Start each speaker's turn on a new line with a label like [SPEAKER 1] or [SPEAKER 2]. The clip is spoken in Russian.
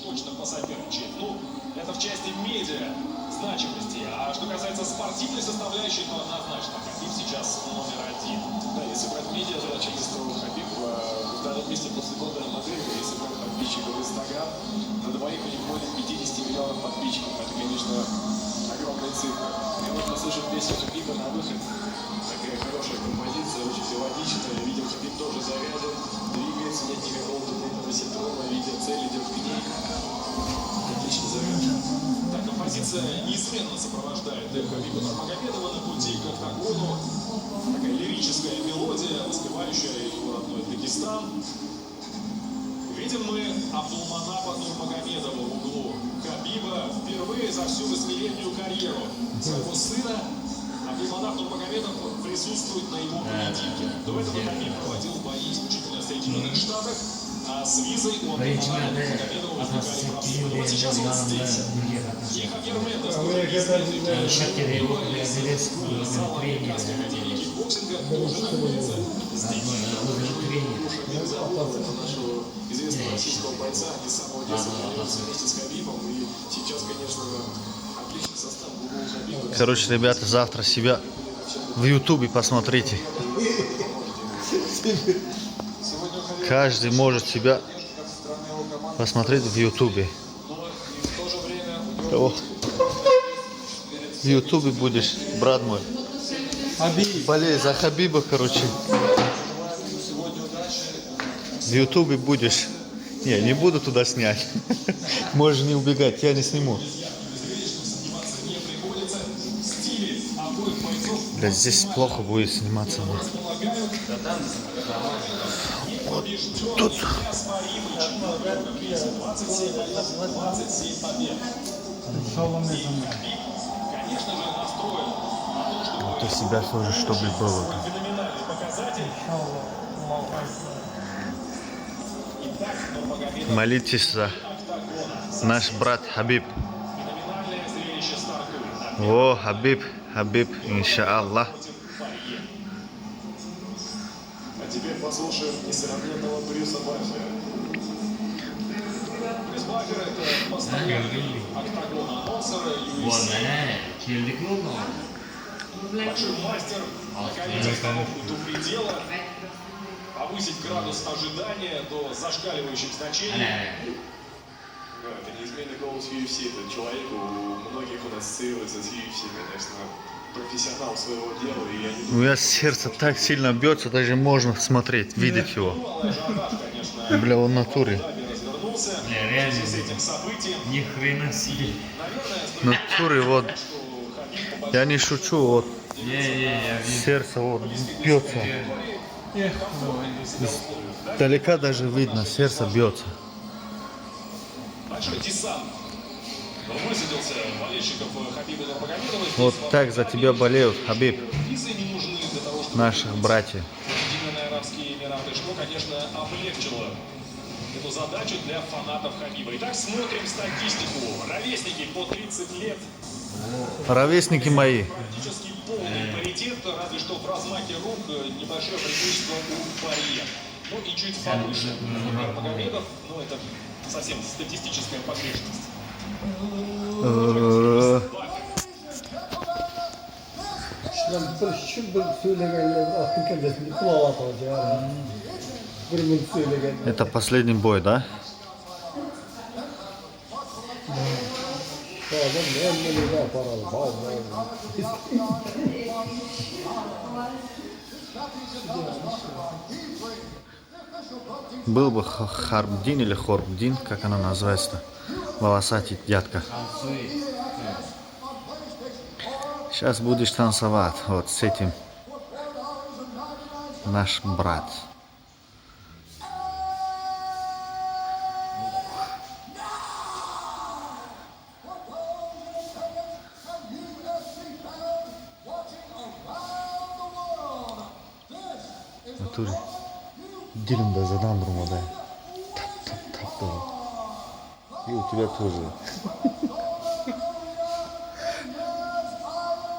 [SPEAKER 1] точно посоперничает. Ну, это в части медиа значимости. А что касается спортивной составляющей, то однозначно Хабиб сейчас номер один.
[SPEAKER 2] Да, если брать медиа значимость, то Хабиб в втором месте после Конора Макгрегора. Если брать подписчиков в Инстаграм, на двоих у них более 50 миллионов подписчиков. Это, конечно, огромная цифра. И вот мы слышим песню Хабиба на выход. Такая хорошая композиция, очень мелодичная. Видим, Хабиб тоже заряжен, двигается, нет никакого туннельного синдрома, видит цель, идет к ней. Отлично заряжен.
[SPEAKER 1] Так, композиция неизменно сопровождает Хабиба Нурмагомедова на пути к октагону. Такая лирическая мелодия, воспевающая его родной Дагестан. Видим мы Абдулманаба Нурмагомедова в углу Хабиба впервые за всю восьмилетнюю карьеру своего сына. Абдулманап Нурмагомедов присутствует на его поединке. До этого Хабиб проводил бои исключительно в Соединенных Штатах, а с визой у Абдулманаба Нурмагомедова возникали проблемы. Вот сейчас он здесь. И Хавьер Мендес, который исследует его зал Американской академии кикбоксинга, тоже находится здесь.
[SPEAKER 2] Нашего известного российского бойца, они с самого детства тренируются вместе с Хабибом, и сейчас, конечно, отличный состав был у Хабиба.
[SPEAKER 3] Короче, ребята, завтра себя в Ютубе посмотрите. Каждый может себя посмотреть в Ютубе. О, в Ютубе будешь, брат мой. Болей за Хабиба, короче. В Ютубе будешь. Не буду туда снять. Можешь не убегать, я не сниму. Да здесь плохо будет сниматься. Вот тут. Вот у себя тоже, чтобы было. Молитесь за наш брат Хабиб. О, Хабиб, иншаллах.
[SPEAKER 2] А теперь послушаем несравненного Брюса Баффера.
[SPEAKER 1] Брюс Баффер — это постоянный октагон-анонсер, большой мастер накалить остановку до предела, повысить градус ожидания до зашкаливающих значений.
[SPEAKER 2] Да, это неизменный голос UFC. Этот человек у многих он ассоциируется с UFC, конечно, профессионал своего дела. И я не
[SPEAKER 3] У меня сердце так сильно бьется, даже можно смотреть, видеть его. Бля, он в натуре.
[SPEAKER 4] Ни хрена себе.
[SPEAKER 3] В натуре, вот. Я не шучу, вот. Сердце вот бьется. Издалека даже видно, сердце бьется.
[SPEAKER 1] Большой десант высадился болельщиков Хабиба Нурмагомедова.
[SPEAKER 3] Вот так за тебя болеют, Хабиб,
[SPEAKER 1] Визы не нужны для того, чтобы
[SPEAKER 3] наших братьев.
[SPEAKER 1] Объединенные Арабские Эмираты, что, конечно, облегчило эту задачу для фанатов Хабиба. Итак, смотрим статистику. Ровесники по 30 лет.
[SPEAKER 3] Ровесники мои.
[SPEAKER 1] Практически полный паритет, разве что в размахе рук небольшое преимущество у Барье. Ну и чуть повыше Нурмагомедов, ну это совсем статистическая погрешность.
[SPEAKER 3] Это последний бой, да? Был бы Харбдин или Хорбдин, как она называется, волосатый дядка. Сейчас будешь танцевать вот с этим, наш брат. Натуре. Дилимда задам другого, да. Тап. И у тебя тоже.